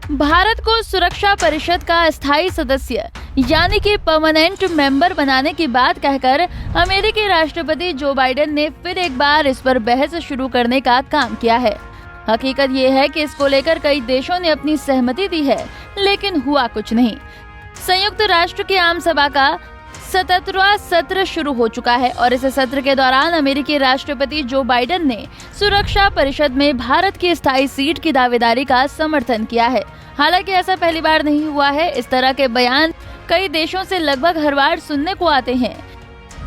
भारत को सुरक्षा परिषद का स्थायी सदस्य यानी कि परमानेंट मेंबर बनाने की बात कहकर अमेरिकी राष्ट्रपति जो बाइडेन ने फिर एक बार इस पर बहस शुरू करने का काम किया है। हकीकत ये है कि इसको लेकर कई देशों ने अपनी सहमति दी है, लेकिन हुआ कुछ नहीं। संयुक्त राष्ट्र की आम सभा का 77वां सत्र शुरू हो चुका है और इस सत्र के दौरान अमेरिकी राष्ट्रपति जो बाइडेन ने सुरक्षा परिषद में भारत की स्थायी सीट की दावेदारी का समर्थन किया है। हालांकि ऐसा पहली बार नहीं हुआ है। इस तरह के बयान कई देशों से लगभग हर बार सुनने को आते हैं।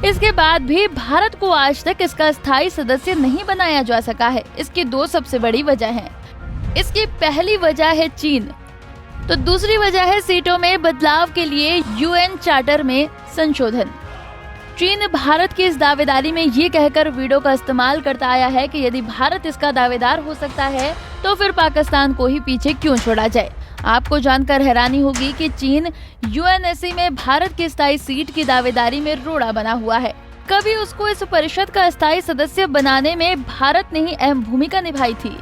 इसके बाद भी भारत को आज तक इसका स्थायी सदस्य नहीं बनाया जा सका है। इसकी दो सबसे बड़ी वजह हैं। इसकी पहली वजह है चीन, तो दूसरी वजह है सीटों में बदलाव के लिए यूएन चार्टर में संशोधन। चीन भारत की इस दावेदारी में ये कहकर वीडियो का इस्तेमाल करता आया है कि यदि भारत इसका दावेदार हो सकता है तो फिर पाकिस्तान को ही पीछे क्यों छोड़ा जाए। आपको जानकर हैरानी होगी कि चीन यूएनएससी में भारत की स्थायी सीट की दावेदारी में रोड़ा बना हुआ है। कभी उसको इस परिषद का स्थायी सदस्य बनाने में भारत ने ही अहम भूमिका निभाई थी।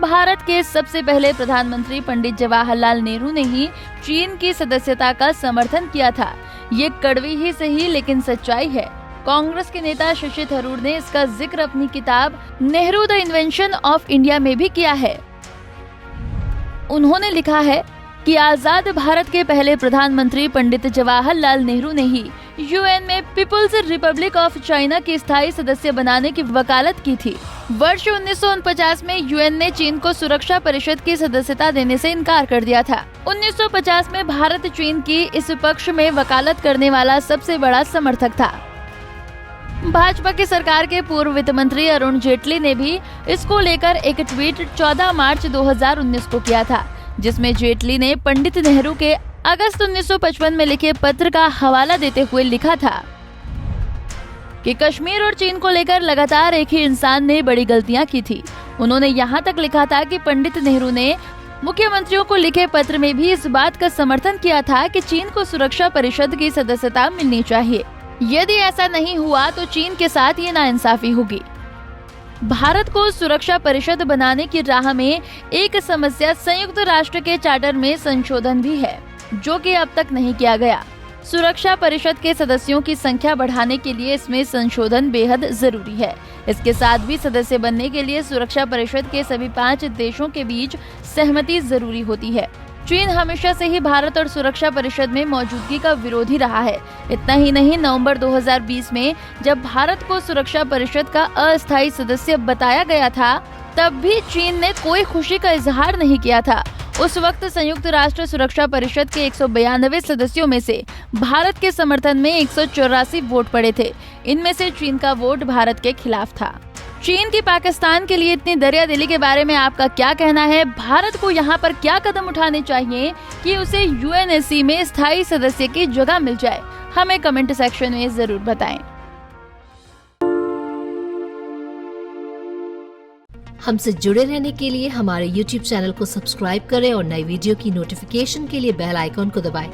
भारत के सबसे पहले प्रधानमंत्री पंडित जवाहरलाल नेहरू ने ही चीन की सदस्यता का समर्थन किया था। ये कड़वी ही सही लेकिन सच्चाई है। कांग्रेस के नेता शशि थरूर ने इसका जिक्र अपनी किताब Nehru the invention of India में भी किया है। उन्होंने लिखा है कि आजाद भारत के पहले प्रधानमंत्री पंडित जवाहरलाल नेहरू ने ही यूएन में पीपुल्स रिपब्लिक ऑफ चाइना की स्थायी सदस्य बनाने की वकालत की थी। वर्ष 1949 में यूएन ने चीन को सुरक्षा परिषद की सदस्यता देने से इनकार कर दिया था। 1950 में भारत चीन की इस पक्ष में वकालत करने वाला सबसे बड़ा समर्थक था। भाजपा की सरकार के पूर्व वित्त मंत्री अरुण जेटली ने भी इसको लेकर एक ट्वीट 14 मार्च 2019 को किया था, जिसमें जेटली ने पंडित नेहरू के अगस्त 1955 में लिखे पत्र का हवाला देते हुए लिखा था कि कश्मीर और चीन को लेकर लगातार एक ही इंसान ने बड़ी गलतियां की थी। उन्होंने यहाँ तक लिखा था कि पंडित नेहरू ने मुख्यमंत्रियों को लिखे पत्र में भी इस बात का समर्थन किया था कि चीन को सुरक्षा परिषद की सदस्यता मिलनी चाहिए। यदि ऐसा नहीं हुआ तो चीन के साथ ये नाइंसाफी होगी। भारत को सुरक्षा परिषद बनाने की राह में एक समस्या संयुक्त राष्ट्र के चार्टर में संशोधन भी है, जो कि अब तक नहीं किया गया। सुरक्षा परिषद के सदस्यों की संख्या बढ़ाने के लिए इसमें संशोधन बेहद जरूरी है। इसके साथ भी सदस्य बनने के लिए सुरक्षा परिषद के सभी 5 देशों के बीच सहमति जरूरी होती है। चीन हमेशा से ही भारत और सुरक्षा परिषद में मौजूदगी का विरोधी रहा है। इतना ही नहीं, नवंबर 2020 में जब भारत को सुरक्षा परिषद का अस्थायी सदस्य बताया गया था, तब भी चीन ने कोई खुशी का इजहार नहीं किया था। उस वक्त संयुक्त राष्ट्र सुरक्षा परिषद के 192 सदस्यों में से भारत के समर्थन में 184 वोट पड़े थे। इनमें से चीन का वोट भारत के खिलाफ था। चीन की पाकिस्तान के लिए इतनी दरियादिली के बारे में आपका क्या कहना है? भारत को यहाँ पर क्या कदम उठाने चाहिए कि उसे यूएनएससी में स्थायी सदस्य की जगह मिल जाए? हमें कमेंट सेक्शन में जरूर बताएं। हमसे जुड़े रहने के लिए हमारे YouTube चैनल को सब्सक्राइब करें और नई वीडियो की नोटिफिकेशन के लिए बेल आइकॉन को दबाएं।